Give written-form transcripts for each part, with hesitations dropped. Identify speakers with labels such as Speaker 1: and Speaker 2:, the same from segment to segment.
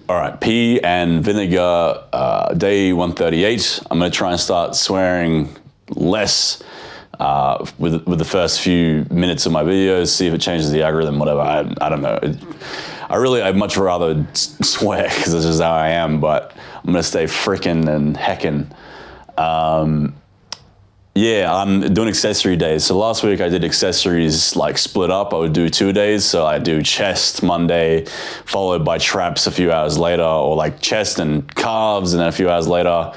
Speaker 1: All right, pea and vinegar, day 138. I'm gonna try and start swearing less with the first few minutes of my videos, see if it changes the algorithm, whatever. I don't know. I'd much rather swear because this is how I am, but I'm gonna stay frickin' and heckin'. Yeah, I'm doing accessory days. So last week I did accessories like split up. I would do 2 days. So I do chest Monday, followed by traps a few hours later, or like chest and calves, and then a few hours later.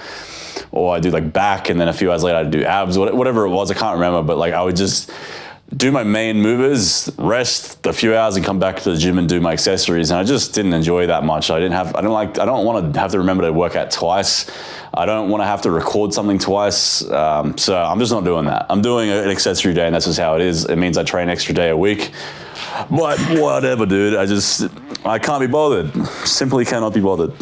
Speaker 1: Or I do like back, and then a few hours later I'd do abs, whatever it was. I can't remember, but like I would just do my main movers, rest a few hours, and come back to the gym and do my accessories. And I just didn't enjoy that much. I don't want to have to remember to work out twice. I don't want to have to record something twice. So I'm just not doing that. I'm doing an accessory day, and that's just how it is. It means I train extra day a week. But whatever, dude. I can't be bothered. Simply cannot be bothered.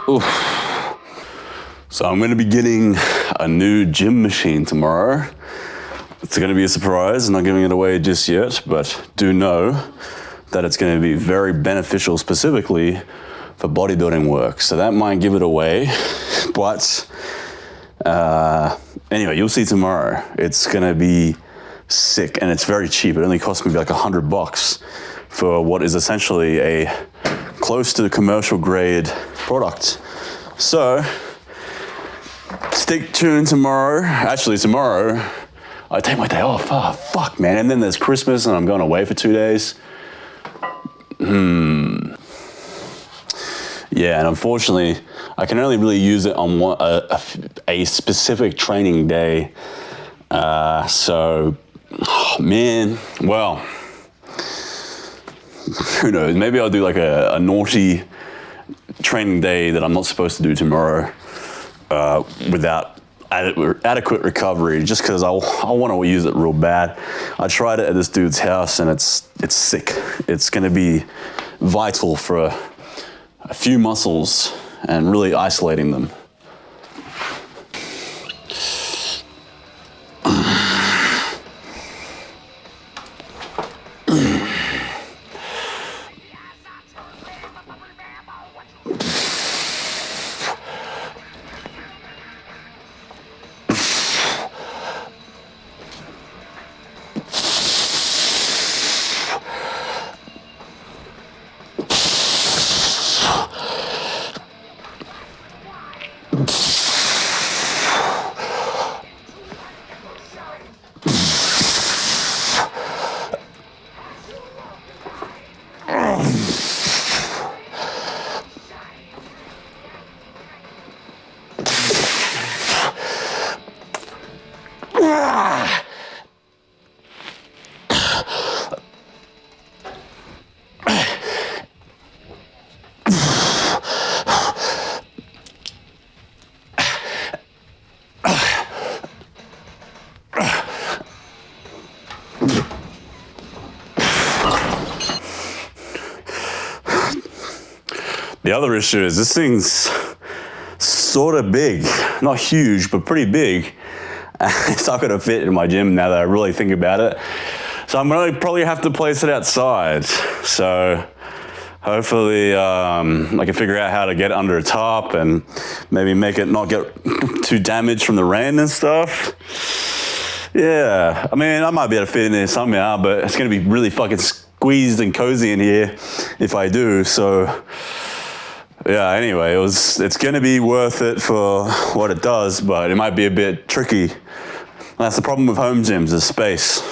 Speaker 1: Oof. So I'm going to be getting a new gym machine tomorrow. It's going to be a surprise, not giving it away just yet, but do know that it's going to be very beneficial specifically for bodybuilding work. So that might give it away, but anyway, you'll see tomorrow. It's going to be sick, and it's very cheap. It only cost me like $100 for what is essentially a close to commercial grade product. So stay tuned tomorrow. Actually, tomorrow I take my day off. Oh, fuck, man. And then there's Christmas, and I'm going away for 2 days. Yeah, and unfortunately, I can only really use it on a specific training day. So, man, well, who knows? Maybe I'll do like a naughty training day that I'm not supposed to do tomorrow without adequate recovery, just because I want to use it real bad. I tried it at this dude's house, and it's sick. It's going to be vital for a few muscles and really isolating them. The other issue is this thing's sort of big, not huge, but pretty big. It's not gonna fit in my gym now that I really think about it. So I'm gonna probably have to place it outside. So hopefully I can figure out how to get under a top and maybe make it not get too damaged from the rain and stuff. Yeah, I mean, I might be able to fit in there somehow, but it's gonna be really fucking squeezed and cozy in here if I do, so. Yeah, anyway, it's gonna be worth it for what it does, but it might be a bit tricky. That's the problem with home gyms, is space.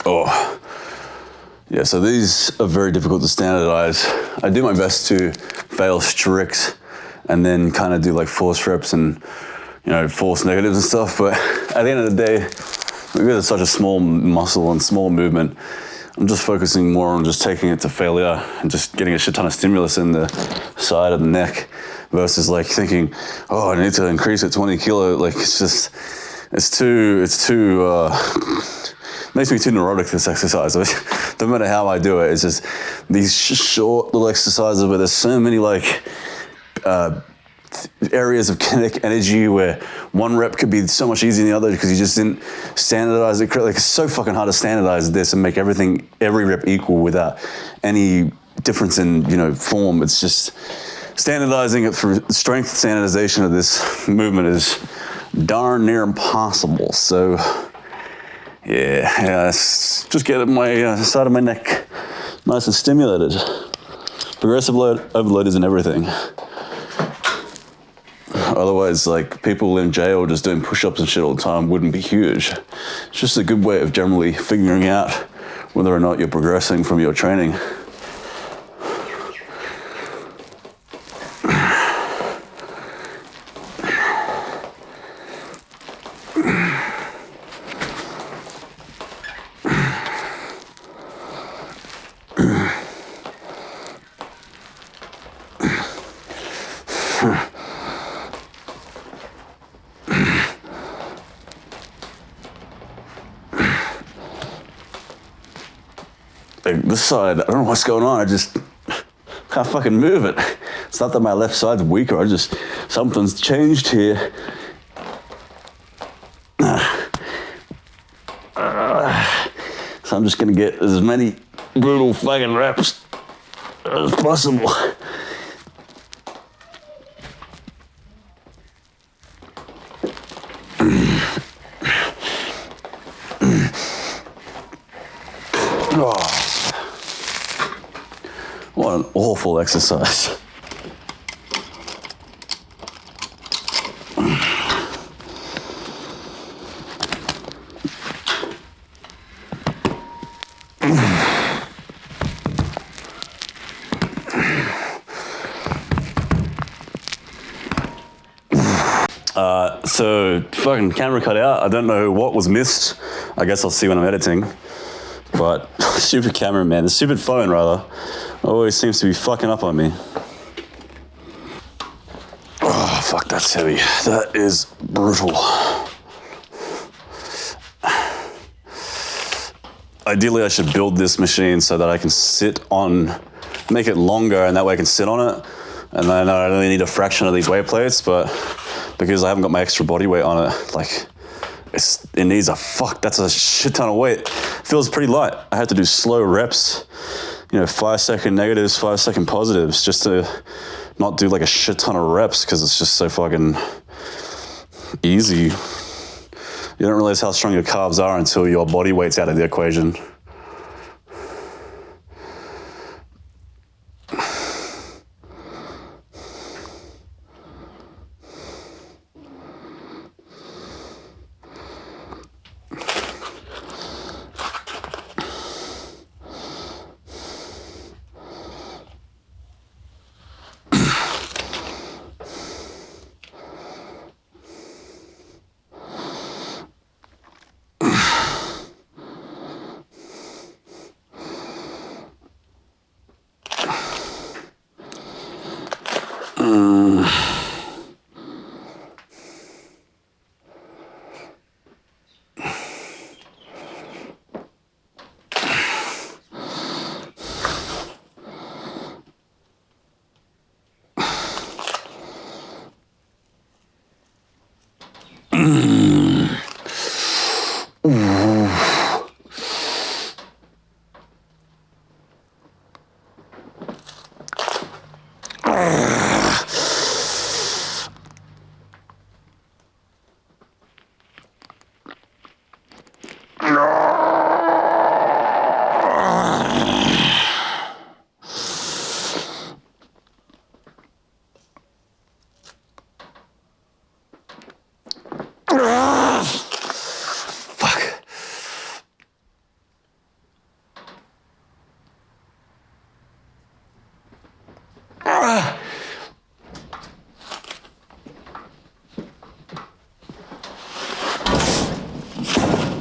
Speaker 1: Oh, yeah, so these are very difficult to standardize. I do my best to fail strict and then kind of do like force reps and, you know, force negatives and stuff. But at the end of the day, because it's such a small muscle and small movement, I'm just focusing more on just taking it to failure and just getting a shit ton of stimulus in the side of the neck versus like thinking, oh, I need to increase it 20 kilo. Like it's too, makes me too neurotic, this exercise. No matter how I do it, it's just these short little exercises where there's so many like areas of kinetic energy where one rep could be so much easier than the other because you just didn't standardize it correctly. Like, it's so fucking hard to standardize this and make every rep equal without any difference in, form. It's just standardizing it through strength standardization of this movement is darn near impossible. So yeah, just get my side of my neck nice and stimulated. Progressive overload isn't everything. Otherwise, like, people in jail just doing push-ups and shit all the time wouldn't be huge. It's just a good way of generally figuring out whether or not you're progressing from your training. Like, this side, I don't know what's going on. I just can't fucking move it. It's not that my left side's weaker. Something's changed here. So I'm just gonna get as many brutal fucking reps as possible. What an awful exercise. So fucking camera cut out. I don't know what was missed. I guess I'll see when I'm editing. But stupid camera, man. The stupid phone, rather, always seems to be fucking up on me. Oh, fuck, that's heavy. That is brutal. Ideally, I should build this machine so that I can make it longer, and that way I can sit on it. And then I only need a fraction of these weight plates, but because I haven't got my extra body weight on it, like, it needs that's a shit ton of weight. It feels pretty light. I had to do slow reps, 5-second negatives, 5-second positives, just to not do like a shit ton of reps because it's just so fucking easy. You don't realize how strong your calves are until your body weight's out of the equation.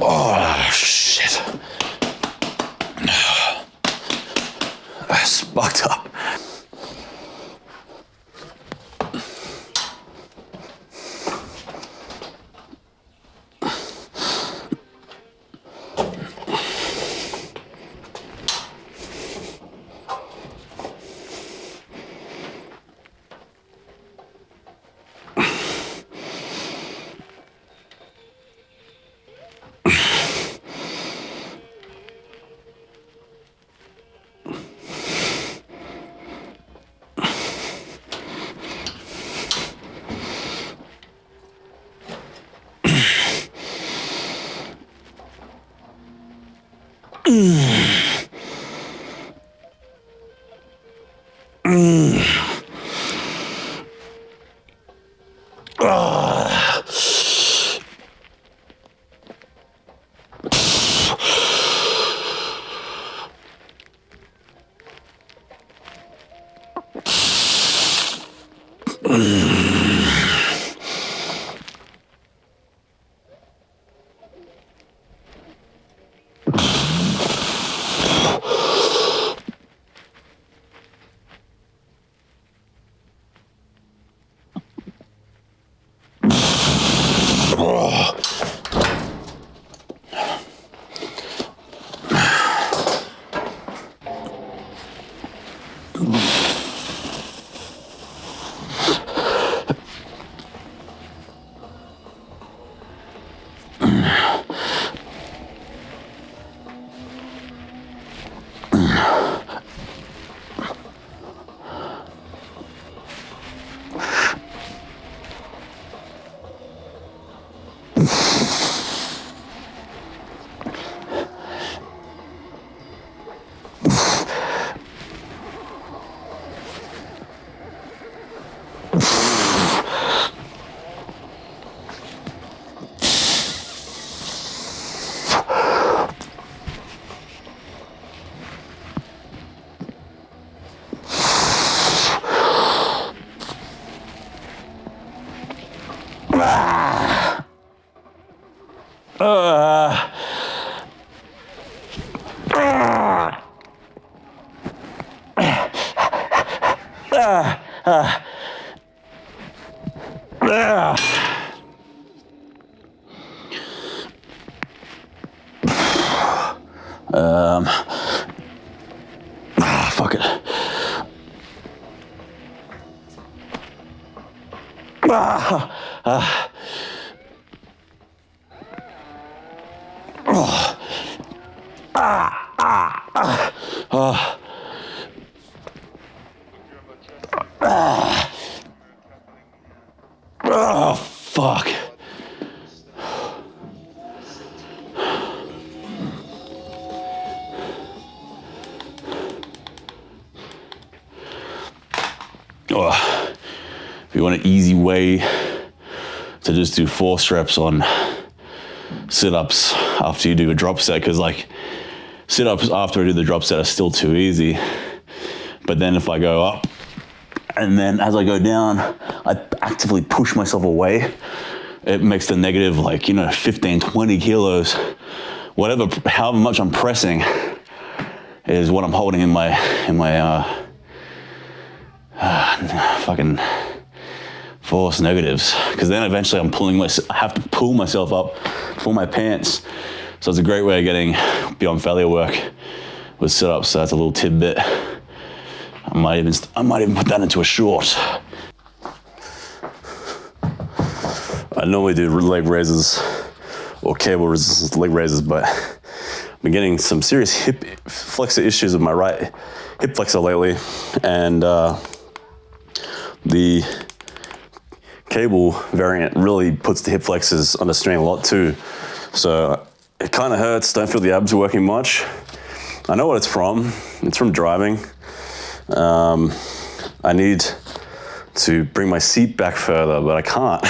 Speaker 1: Oh, shit. That's fucked up. Fuck it. Oh, fuck. Oh, if you want an easy way to just do force reps on sit-ups after you do a drop set, because like sit-ups after I do the drop set are still too easy. But then if I go up and then as I go down, I actively push myself away. It makes the negative 15, 20 kilos, whatever, however much I'm pressing is what I'm holding in my fucking force negatives. Because then eventually I have to pull myself up for my pants. So it's a great way of getting beyond failure work with sit-ups. So that's a little tidbit. I might even put that into a short. I normally do leg raises or cable resistance leg raises, but I've been getting some serious hip flexor issues with my right hip flexor lately, and the cable variant really puts the hip flexors under strain a lot too. So it kind of hurts. Don't feel the abs are working much. I know what it's from. It's from driving. I need to bring my seat back further, but I can't.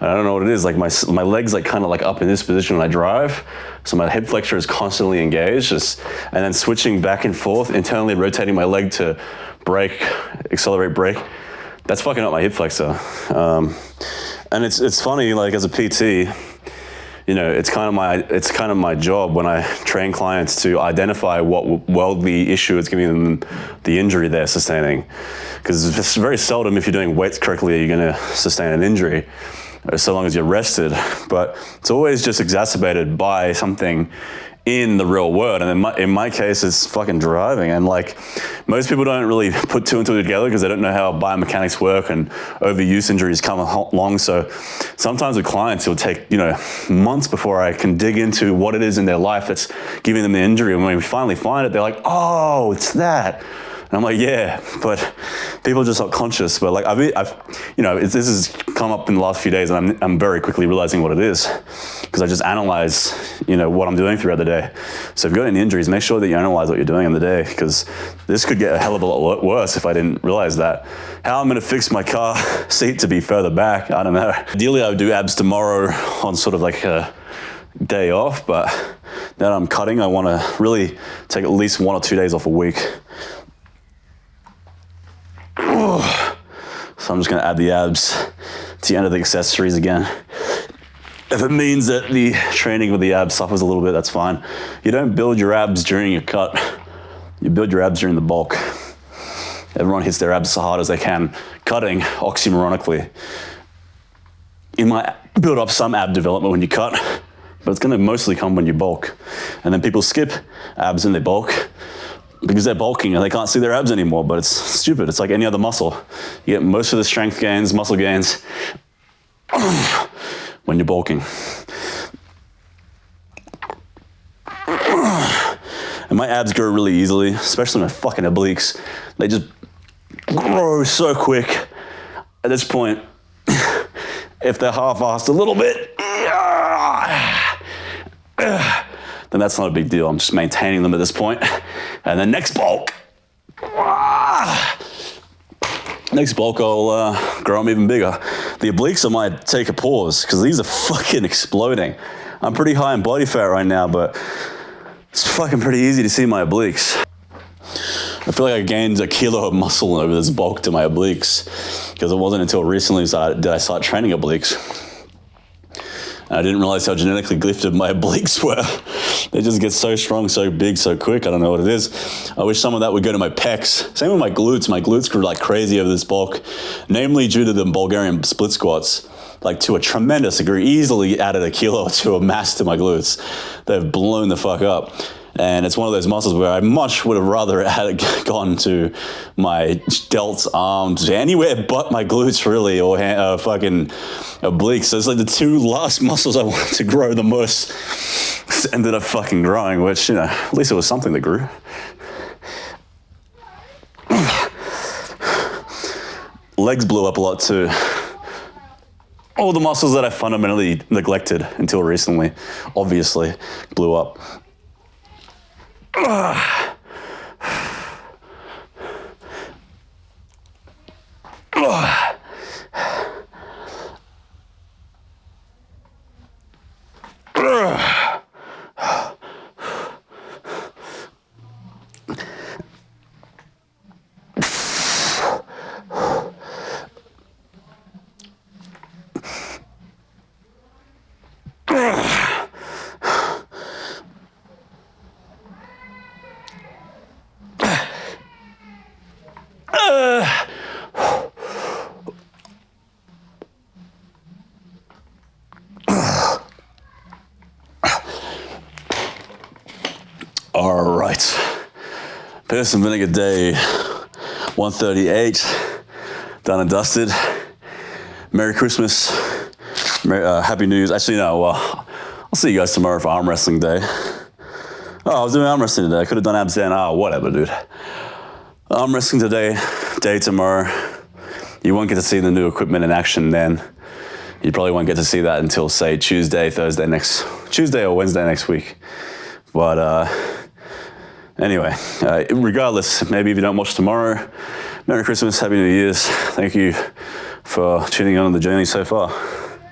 Speaker 1: I don't know what it is. Like my legs kind of up in this position when I drive, so my hip flexor is constantly engaged. And then switching back and forth, internally rotating my leg to brake, accelerate, brake. That's fucking up my hip flexor. And it's funny, as a PT, it's kind of my job when I train clients to identify what the issue is giving them the injury they're sustaining. Because it's very seldom, if you're doing weights correctly, you're gonna sustain an injury, so long as you're rested. But it's always just exacerbated by something in the real world. And in my case, it's fucking driving. And most people don't really put two and two together because they don't know how biomechanics work and overuse injuries come along. So sometimes with clients, it'll take, months before I can dig into what it is in their life that's giving them the injury. And when we finally find it, they're like, oh, it's that. And I'm like, yeah, but people are just not conscious. But like, this has come up in the last few days, and I'm very quickly realizing what it is, because I just analyze, what I'm doing throughout the day. So if you've got any injuries, make sure that you analyze what you're doing in the day, because this could get a hell of a lot worse if I didn't realize that. How I'm going to fix my car seat to be further back, I don't know. Ideally, I would do abs tomorrow on sort of like a day off, but now that I'm cutting, I want to really take at least 1 or 2 days off a week. So I'm just going to add the abs to the end of the accessories again. If it means that the training with the abs suffers a little bit, that's fine. You don't build your abs during your cut. You build your abs during the bulk. Everyone hits their abs as hard as they can. Cutting, oxymoronically, you might build up some ab development when you cut, but it's going to mostly come when you bulk. And then people skip abs in their bulk because they're bulking and they can't see their abs anymore, but it's stupid. It's like any other muscle. You get most of the strength gains, muscle gains, when you're bulking. And my abs grow really easily, especially my fucking obliques. They just grow so quick. At this point, if they're half-assed a little bit, then that's not a big deal. I'm just maintaining them at this point. And then next bulk, I'll grow them even bigger. The obliques, I might take a pause, because these are fucking exploding. I'm pretty high in body fat right now, but it's fucking pretty easy to see my obliques. I feel like I gained a kilo of muscle over this bulk to my obliques, because it wasn't until recently did I start training obliques. And I didn't realize how genetically gifted my obliques were. They just get so strong, so big, so quick. I don't know what it is. I wish some of that would go to my pecs. Same with my glutes. My glutes grew like crazy over this bulk, namely due to the Bulgarian split squats, like to a tremendous degree. Easily added a kilo or two of mass to my glutes. They've blown the fuck up. And it's one of those muscles where I much would have rather had it gone to my delts, arms, anywhere but my glutes, really, or fucking obliques. So it's like the two last muscles I wanted to grow the most ended up fucking growing, which, at least it was something that grew. Legs blew up a lot too. All the muscles that I fundamentally neglected until recently, obviously, blew up. All right, Piss and Vinegar Day 138, done and dusted. Merry Christmas, Happy New Year's. Actually, no, I'll see you guys tomorrow for arm wrestling day. Oh, I was doing arm wrestling today. I could have done abs then. Whatever, dude. Arm wrestling today, day tomorrow. You won't get to see the new equipment in action then. You probably won't get to see that until, say, Tuesday or Wednesday next week. But anyway, regardless, maybe if you don't watch tomorrow, Merry Christmas, Happy New Year's. Thank you for tuning in on the journey so far.